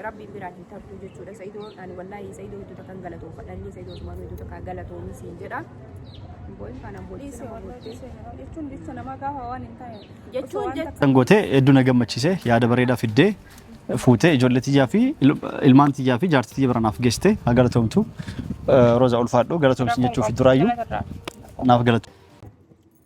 ربي براتي ترتو جتشورا سيدو أنا والله سيدو تتكن غلطو فدني سيدو سما تتكن غلطو مسينجرا بوين كان بولي Tangootee hedduu na gammachiise yaada bareedaa fiddee fuutee ijoollee tiyyaa fi ilmaan tiyyaa fi jaartii tiyya biranaaf geessite haa galatoomtu Rooza ulfaadhoo galatoomsi jechuuf duraayyuu naaf galatu.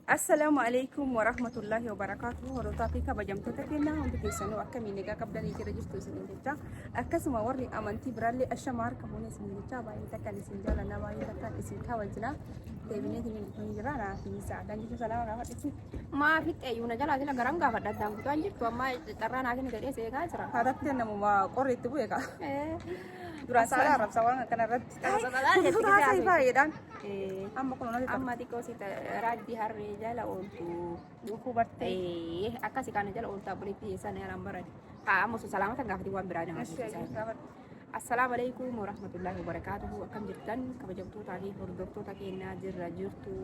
السلام عليكم ورحمة الله وبركاته ورطا فيك بجمتك كنا هم تكيسنوا أكمل نجا قبل نيجي رجستو سنجتا أكسم وري أمانتي برالي الشمار كموني سنجتا باي تكالي سنجالا نباي تكالي سنجتا وجلا تبيني تبين نجرانا في ساعة نجي سلام عليكم ما في أيونا جلا جلا غرام قافة دام تانجي توما ترانا كنا كده سيجا سرا هذا كنا ما قريت بويكا durasa Arab sawang kana rad durasa ifayedan amma kono amma diko sita raddi harre jala ontu duku barte akasi kana jala onta boliti sana ya lambaran amma so salamata ngafati wan birada assalamu alaikum warahmatullahi wabarakatuh akam jirtan kabajamtu tadi hordofto takena jirra jirtu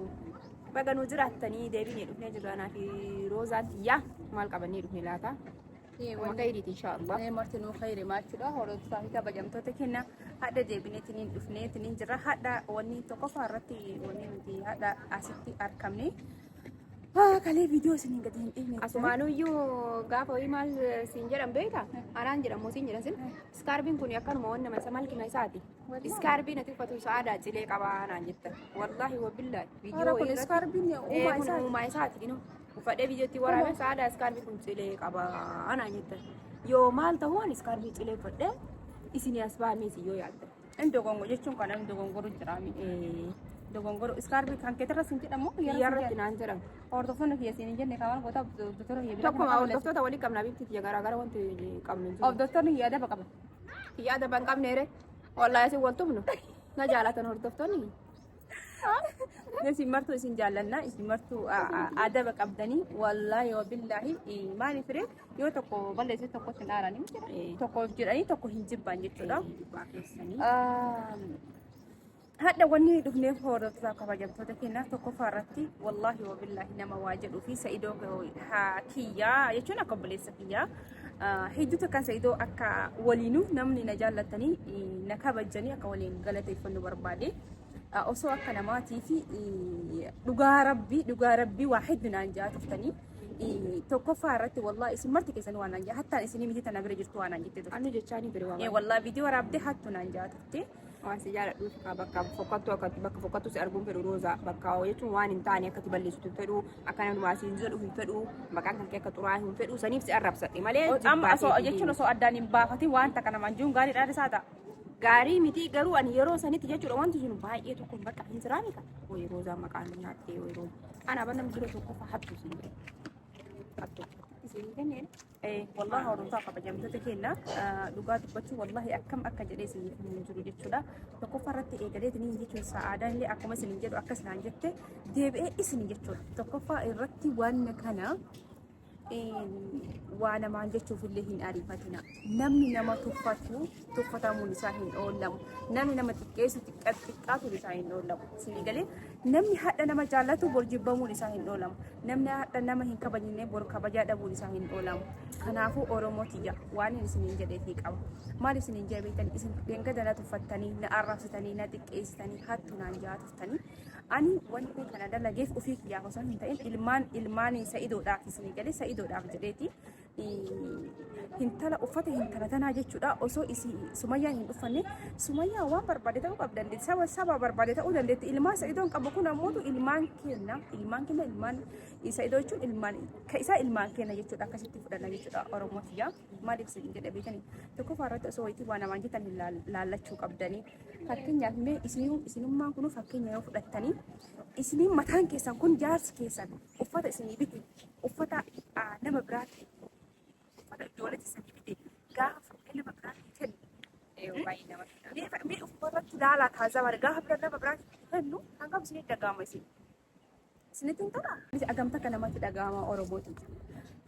baga nu jirattani deebine dhufne jirana fi rozatiya mal qabani dhufne lata وخيري إن شاء الله. مرتين وخير ما تشوفه هو صحيح بجمع تكنا هذا جبني تنين دفني تنين جرا هذا وني توقف رتي وني مدي هذا أسيتي أركمني. كله فيديو سنين قديم إيه. أسمانو يو قافوا إيمال سينجرام بيتا. أنا أنجرام مو سينجرام سين. سكاربين كوني أكان مون ما سمال كنا يساتي. سكاربين نتي فتو سعادة جلي كابا أنا جت. والله وبالله. فيديو إيه. سكاربين يا وما يساتي كنو. وفده فيديو تي ورا بس ada sekarang pun cile kaba anaknya yo mal tahuan sekarang cile fده isini asbami si yo yalta endo gongo jechun kana endo gongo rujrami endo gongo sekarang kan kita rasin tidak mau ya rasin anjara ordo fona ki yasini jenne kawan kota doktor ya bilang kok mau doktor tawali kam nabi ti gara-gara wantu kam nunju of doktor ni ada bakam ya ada bang kam nere wallahi si wantu mno na jalatan ordo doktor ni نسي مرتو إسين جالنا إسين مرتو أدب قبضني والله وبالله ما نفرق يو تكو بالله إسي تكو سناراني تكو جراني تكو هنجب بانجت كده هذا وني دهني فور تلاقى بجم تتكينا تكو فارتي والله وبالله نما واجد وفي سيدو حكيا يشونا قبل سكيا هيدو تكان سيدو أكا ولينو نمني نجالتني نكابجني أكا ولين غلطي فنو بربادي أوسوا كلماتي في دعاء ربي واحد من أنجات تفتني توقفارت والله اسم مرتك إنسان وانا نجا حتى إنساني ميت أنا برجع تو وانا نجت أنا جتاني بريوان والله فيديو رابدي حتى نانجات تفتي واسجارة بك فقطو سأرجون بروزا بك ويتو وان تاني كتب اللي ستفرو أكان واسينزل وفرو مكان كان كتراي وفرو سنيف سأرب سأتي مالي أما أسوا أجتشون أسوا أداني بافتي وان تكنا منجون قاري رأي سادا gari miti garu an yero sani tija chura wantu jinu bae to kun baka hinzrani ka o yero za makani hatte o yero ana banam jiro to ko fa hattu sin hattu sin gane wallahi horon ta ka jamta takena duga dubatu wallahi akam akka jade sin min jiro jechuda to ko farate e gade tin jechu saadan li akuma sin jedo akas nan jette debe isin jechu to ko fa irratti wan kana وانا ما عندي شوف اللي هن عارفتنا نمني نما تفتى مونساهين أولام نمني نما تكيس تكاتو لساهين أولام سنيجالي نمني حتى نما جالاتو برجبا مونساهين أولام نمني حتى نما هن كبنينه بركبجا دا مونساهين أولام كنافو أوروموتيجا واني سنيجا ديتيك أو ما سنيجا بيتني اسم بينك دنا تفتني نعرفتني نتكيستني حتى نانجات تفتني أني واني كنا دا لجيف أفيك يا حسن هنتين إلماني سيدو دا سنيجالي سيدو دا جدتي hintala uffata hintala tanaa jechuudha osoo isi sumayyaa hin dhufanne sumayyaa waan barbaade ta'uu qabdan saba barbaade ta'uu dandeetti ilmaan sa'idoon qabu kun ammoo ilmaan kenna ilmaan sa'idoo jechuun ilmaan ka isaa ilmaan kenna jechuudha akkasitti fudhanna jechuudha oromootiyaa maaliif isin jedhe beekanii tokko faarratti osoo wayitii waan namaan jettan laallachuu qabdanii fakkeenyaaf mee isinummaan kun fakkeenya yoo fudhattanii isiniin mataan keessan kun jaarsi keessan uffata isinii biti uffata nama biraatti دولة السنة قاف اللي بقرأ تل مي أفضل تدالة هذا ورقة بقرأ بقرأ تلو هنقام سنة دقامة يصير سنة تنتظر بس أقامتك أنا ما تدقامة أو روبوتي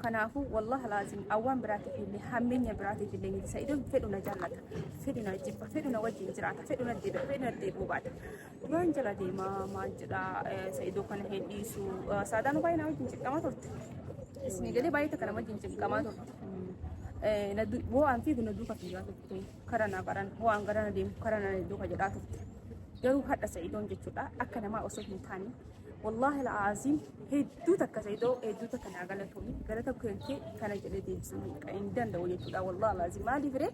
كنافو والله لازم أوان براتي في اللي همين براتي في اللي سيدون فيدنا جلك فيدنا جيب فيدنا وجه جرات فيدنا ديب وبعد وين جرا دي ما جرا سيدو كان هنديسو سادانو باينا وجه كمان ترت اسمي قلي بايته كلام وجه كمان ترت waan fiigu na duuka fi yaatu karana baran waan garana deemu karana duuka jedhaatu garuu hadha sa'idoon jechuudha akka namaa osoo hin taane wallahi alazim hedduu takka sayyidoo hedduu takka naa galatoomii galata keenkee kana jedhee deebisuu hin danda'u jechuudha wallahi alazim maaliif ree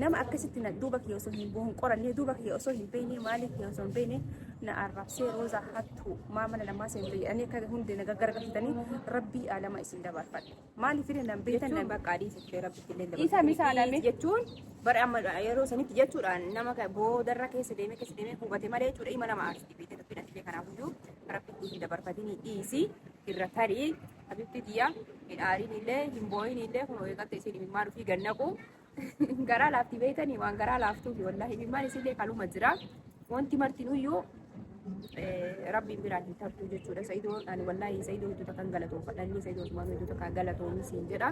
nama akkasitti na duuba kee osoo hin bu'uun qorannee duuba kee osoo hin beekne maaliif kee osoo hin beekne na arrabsee rooza hattu maamala namaa seen jedhanii akka hundi na gaggargatanii rabbii alama isin dabarfadhe maaliif ree nan beektan nan baqaadii sittee rabbitti illee dabarfadhe isa misaadhame jechuun bara amma yeroo sanitti jechuudhaan nama boodarra keessa deemee hubate malee jechuudha ima nama aarsitii beekte taphidhatillee kanaafuyyuu rabbitti hin dabarfatini dhiisi irra tarii habibti tiyya hin aariin illee hin booyin illee kun eegatte isin himimmaa dhufii gannaqu garaa laaftii beeytanii waan garaa laaftuufi wallahi himimmaan isillee kaluma jira wanti martinuyyuu rabbiin biraan hin tartuu jechuudha sa'idoon ani wallahi sa'idoo hedduu takkan galatoonfadhanni sa'idoo osuma hedduu takkan galatoonni siin jedha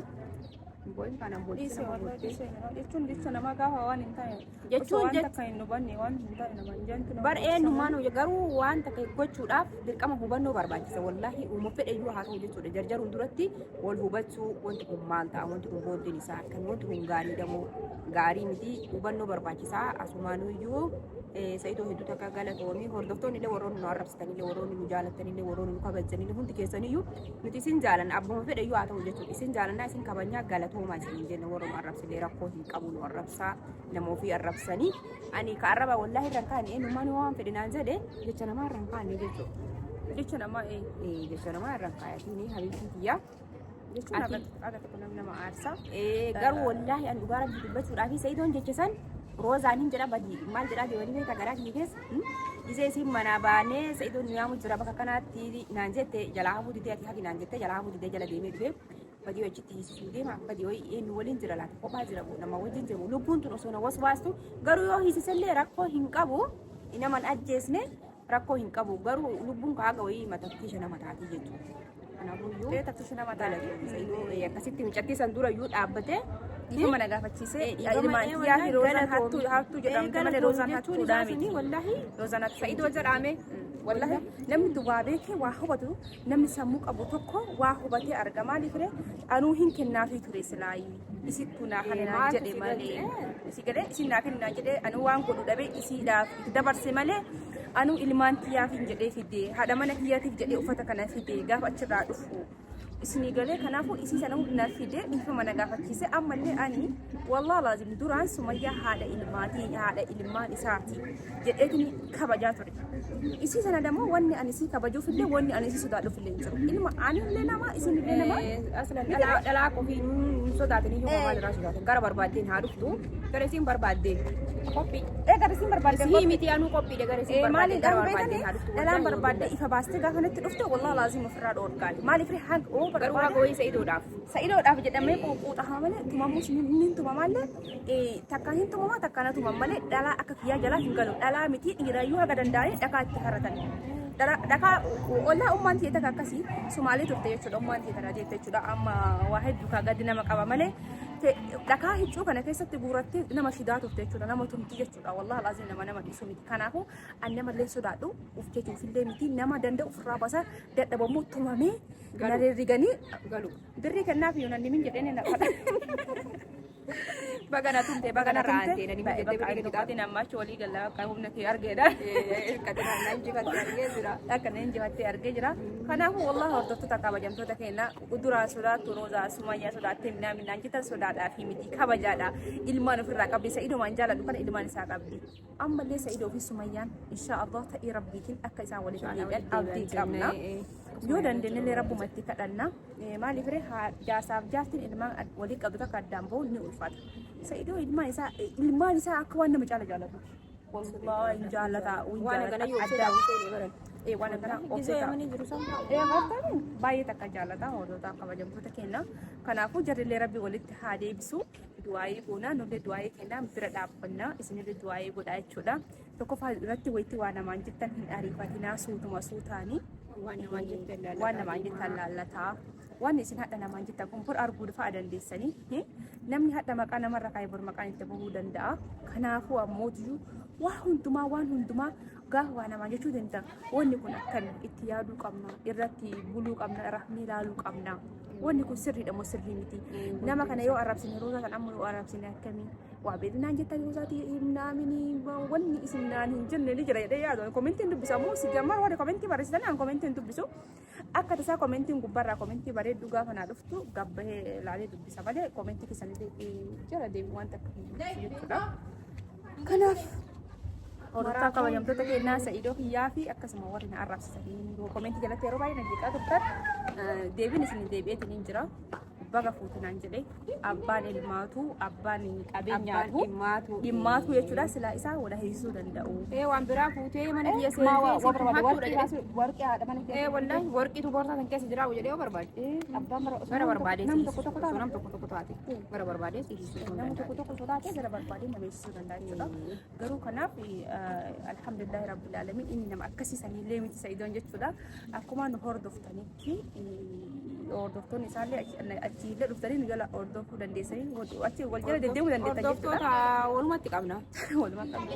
boyin kana jechuun jecha nama gaafa waan hin taane jechuun takka hin hubanne waan hin taane nama hin jantu bar eenyummaan garuu waan takka gochuudhaaf dirqama hubannoo barbaachisa wallahi uuma fedhe iyyuu haa ta'u jechuudha jarjaruun duratti wal hubachuu wanti kun maal ta'a wanti kun booddeen isaa kan wanti kun gaarii damoo gaarii miti hubannoo barbaachisaa asumaanuyyuu sa'idoo hedduu takka galatoomii hordoftoonni illee warroonni nu arrabsitanii illee warroonni nu jaalatanii illee warroonni nu kabajanii illee hundi keessaniyyuu nuti isin jaalanna abbuma fedhe iyyuu haa ta'u jechuudha isin jaalannaa isin kabajnaa galatoomaa isin jenna warroonni arrabsilee rakkoo hin qabu nu arrabsaa nama ofii arrabsanii ani ka arraba wallahi irraan kaane eenyummaan waan fedhe naan jedhe jecha namaa irraan kaane jechuudha jecha namaa jecha namaa irraan kaayatini habiibti tiyya jechuun aga tokko nama aarsaa garuu wallahi an dhugaa rabbii dubbachuudhaaf sa'idoon jechisan roozaanin jedha badii maal jedhaa deemanii beeka garaa kiyya keessa isee isin manaa baanee sa'idoon nu yaamu jira bakka kanaatti naan jette jalaa hafuu didee ati haki naan jette jalaa hafuu didee jala deemee dhufee badii wajjitti hiisisuu deema badii wayii eenyu waliin jira laata kophaa jira nama wajjin jiru lubbuun tun osoo na waswaastu garuu yoo hiisisallee rakkoo hin qabu naman ajjeesne rakkoo hin qabu garuu lubbuun kaaga wayii matattiisha nama taatii jechuudha. Kanaafuu tattishina nama taatii akkasitti micattiisan dura iyyuu dhaabbate Nama na gaafachiisee ilmaan yaa fi roozaan hattuu jedhamte malee roozaan hattuu daamiti. Wallahi Roozaan hattuu sa'idoo jedhame wallahi namni duwwaa beekee waa hubatu namni sammuu qabu tokko waa hubatee arga maaliif anuu hin kennaafii ture silaayi isittuu naa kana naan jedhe malee isi galee isin naa kenna jedhee anuu waan godhu dhabee isiidhaaf dabarse malee anuu ilmaan kiyyaaf hin jedhee fidee haadha mana kiyyaatiif jedhee uffata kana fidee gaafa achirraa dhufu. Isini galee kanaafuu isii sana hundaa fidee ilma mana gaafachiise ammallee ani wallah laazim duraan Sumayyaa haadha ilmaatii haadha ilmaan isaati jedheetini kabajaa ture. Isii sana dammoo wanni ani isii kabajuuf illee wanni ani isii sodaadhuuf illee hin jiru. Ilma anillee nama isinillee nama aslan dhalaa qofii hin sodaatanii yoo maal irraa sodaatan gara barbaaddeen haa dhuftu gara isiin barbaaddeen qophii gara isiin barbaaddeen sii miti anuu qophiidha gara isiin barbaaddeen gara barbaaddeen haa dhuftu dhalaan barbaadde ifa baastee gaafa natti dhufte wallah laazim ofirraa dhoorgaan maaliif hanga garuu hagooyi sa'idoodhaaf jedhamee quuxahaa malee tumamus ni tumamallee takka hin tumamaa takka na tumam malee dhalaa akka kiyyaa jalaa hin galu dhalaa miti dhiirayyuu haga danda'anii dhakaa itti haratan dhakaa ollaa ummaan ta'e takka akkasii sumaalee turte jechuudha ummaan ta'e kana jette jechuudha amma waa hedduu kaa gadi nama qaba malee dhakaa hiccuu kana keessatti guurattee nama shidaa turte jechuudha nama tumti jechuudha wallah laazim nama dhiisu miti kanaafuu an namallee sodaadhu uf jechuuf illee miti nama danda'u ofirraa basa dadhabamuu tumamee nareeriganii galu birrii kennaaf yoo nanni min jedheen na fadha bagana tumte bagana raante nani min jedhee birrii kennaati namaachi walii galaa akka humna kee argeedha katina nan jifatte argee jira akka nan jifatte argee jira kanaafuu wallah hordoftoota kabajamtoota keenya duraa sodaattu roozaa Sumayyaa sodaattee minaan jettan sodaadhaa fi miti kabajaadha ilmaan ofirraa qabdi sa'idumaan jaaladhu kana ilmaan isaa qabdi ammallee sa'idoo fi Sumayyaan insha Allah ta'ii rabbiitiin akka isaan walitti deebi'an abdii qabna yoo dandeenyellee rabbumatti kadhanna maaliif jaasaaf jaartiin ilmaan walii qabdu takka addaan bahu ni ulfaata sa'idoo ilmaan isaa akka waan nama caala jaalatu wallahi jaalata waan kana yoo addaan waan kana gisee yamanii jiru sanfaa hartaan baay'ee takka jaalata hordoftoota kabajamtoota keenya kanaafuu jarrillee rabbi walitti haa deebisu du'aayii goona nullee du'aayii keenya bira dhaabbanna isinillee du'aayii godhaa jechuudha tokkoffaa irratti wayitti waa namaan jettan hin ariifatinaa suutuma suutaanii waan namaan jettan laallataa waan isin hadha namaan jettan kun bor arguu fa'aa dandeessanii namni hadha maqaa namarra kaayee bor maqaan itti bahuu danda'a kanaafuu ammoo waan hundumaa gaafa waa namaa jechuu danda'a. Wanni kun akkan itti yaaduu qabna, irratti buluu qabna, rafnee ilaaluu qabna. Wanni kun sirriidha moo sirrii miti. Nama kana yoo arrabsine Roozaa kan amma yoo arrabsine akkamii waa beeknaan jettan Roozaati himnaamini wanni isin naan hin jenne ni jira jedhee yaadu. Komentiin dubbisa moo si gammar warri komentii barreessitan aan komentiin dubbisu. Akka tasaa komentiin gubbarraa komentii bareedduu gaafa naa dhuftu gabbahee ilaalee dubbisa malee komentii keessanii jara deebii wanta akka jechuudha. Kanaaf Hordofaa kabajamtoota keenyaa Sa'idoo Kiyyaa fi akkasuma warri na arrabsitanii komentii jalatti yeroo baay'ee naggeeqaa turtan deebiin isin deebi'eetiin hin jira. Baga fuutunaan jedhee abbaan ilmaatu abbaan qabeenyaatu dhimmaatu jechuudha silaa isaa wada hiisuu danda'u. Waan biraa fuutee mana biyya seentee warqii haadha mana keessa. Wallahi warqiitu boorsaa kan keessa jiraatu jedhee yoo barbaade. Abbaan bara barbaadee nam tokko taate bara barbaadee hiisuu nama tokko taate bara barbaadee nama hiisuu danda'a jechuudha. Garuu kanaaf alhamdulillahi rabbil alamin inni nama akkasiisanii illee miti Sa'idoon jechuudha. Akkuma nu hordoftanitti hordoftoonni isaallee achiillee dhuftanii gala hordofuu dandeessanii achi wal jala deddeemuu dandeessan jechuudha. Walumatti qabna. Waluma qabna.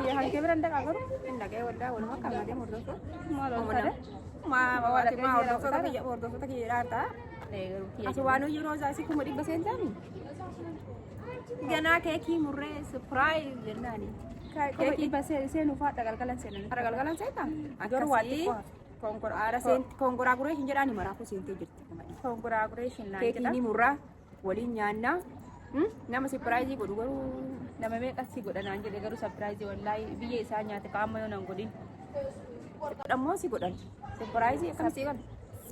Yaa halkee bira ndaqaa garuu Hin dhagee waldaa waluma qabna deemu hordofuu. maal ol kada hordoftoota kiyya dhaartaa. Ati waan hojii Roozaa isii kuma 100 seentaani. Ganaa keekii murree surprise jennaani. keekii basee seenuu fa'aa galgalan seenan. Galgalan seentaa? Garuu waa xiqqoo Konkolaagureeshin jedhaani maraafuu seentee jirti. konkolaagureeshin naan Keekii jedha. ni murraa waliin nyaannaa. Nama sirpiraayizii godhu garuu Nama meeqatti godhanaan jedhe garuu sapiraayizii wallaahi biyya isaa nyaate qaama yoo nan godhin. godhammoo si godhan. Sirpiraayizii akkamisii godhan?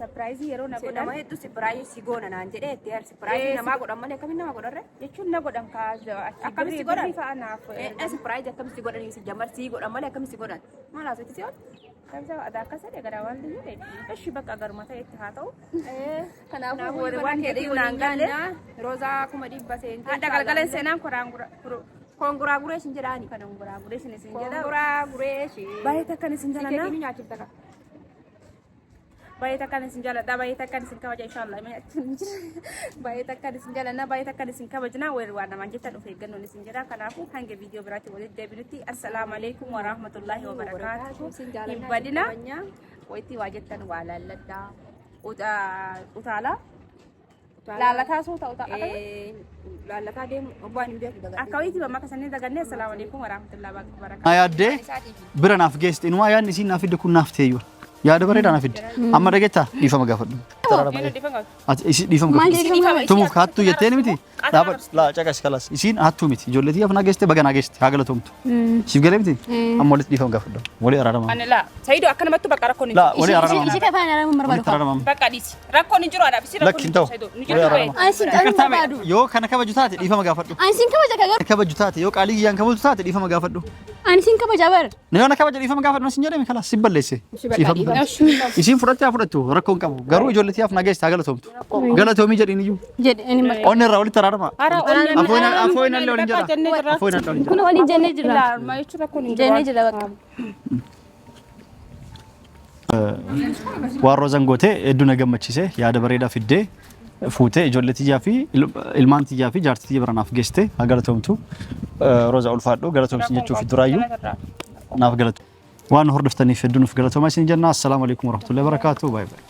Sapiraayizii yeroo na Nama godhan hedduu sirpiraayizii si goona naan jedhee itti sirpiraayizii namaa godhan malee akkamiin nama godharre? jechuun na godhan kaasa Akkamitti godhan? fa'aa naaf. Sirpiraayizii akkamitti godhanii si jammar si godhan malee akkamitti godhan? Maal haasawti si godhan? Kamsa ada akkasii gara waan liyyuu eshi bakka garuma ta'etti haa ta'u. Kanaafuu waan jedhee naan galle. Roozaa kuma 100 seentee. Hadda galgalan seenaan Konkolaagureeshin jedhaani. konkolaagureeshin isin jedha. Konkolaagureeshin. Baay'ee takkan isin Keekii jalanna. ni nyaachifta ka. Baay'ee takkan isin jaladha. Baay'ee takkan isin kabaja inshallah. Baay'ee takkan isin jalanna. Baay'ee takkan isin kabajna. Waan namaan jettan of eeggannoon isin jedha. Kanaafuu hanga viidiyoo biraatti walitti deebinutti assalaamu alaikum wa rahmatullahi wa barakaatuh. Hin badina. Wayitti waa jettan waa laalladhaa. Utaalaa. Laalataa suu ta'u ta'a. Laalataa deemu obbaan hin beeku daga. Akka wayitti mamma kasanii dagannee assalaamu alaikum wa rahmatullahi wa barakaatuh. Ayaaddee bira naaf geesse inumaa yaadni isiin naaf fidde kun naaf ta'eyyuu yaada bareedaa naaf fidde amma dhageettaa dhiifama gaafadhu. Ati isi dhiifama gaafadhu. Tumuuf hattuu jetteen miti. Laa caqas kalas isiin hattuu miti ijoollee xiyyaaf na geesse baga na geesse haa galatoomtu. Siif galee miti amma walitti dhiifama gaafadhu walii araarama. Anila Sa'iidoo akka namatti bakka rakkoon hin Laa walii araarama. Isi kafaan aramu Walitti barbadu. araarama. bakka dhiisi. Rakkoon hin jiru anaaf isi rakkoon Lakki hin ta'u jiru Sa'iidoo. Ni walii jiru araarama. Ansi qalu barbadu. Yoo kana kabaju taate dhiifama gaafadhu. Ansi kabaja kagar. Kabaju taate yoo qaalii giyyaan kabaju taate dhiifama gaafadhu. Ansi kabaja bar. Na yoo na kabaja dhiifama gaafadhu na sin jedhame kalas si balleesse. Isiin fudhattee haa fudhattu rakkoon qabu garuu ijoollee xiyyaaf na geesse haa galatoomtu. Galatoomii jedhiin iyyuu. Jedhe ani ma. Onni irraa walitti araarama. Afooyin allee waliin jira. Afooyin allee waliin jira. Kun waliin jennee jira. Ilaalma jechuun rakkoon hin jiru. Jennee jira bakka. Waan Roozaan gootee hedduu na gammachiise yaada bareedaa fiddee fuutee ijoollee xiyyaa fi ilmaan xiyyaa fi jaartii xiyya biranaaf geessite haa galatoomtu. Roozaa ulfaadhu galatoomsi jechuuf duraayyuu naaf galatu. Waan hordoftaniif hedduu nuuf galatoomaa isin jenna. Assalaamu alaikum warahmatullahi wabarakaatuh. Baay'ee.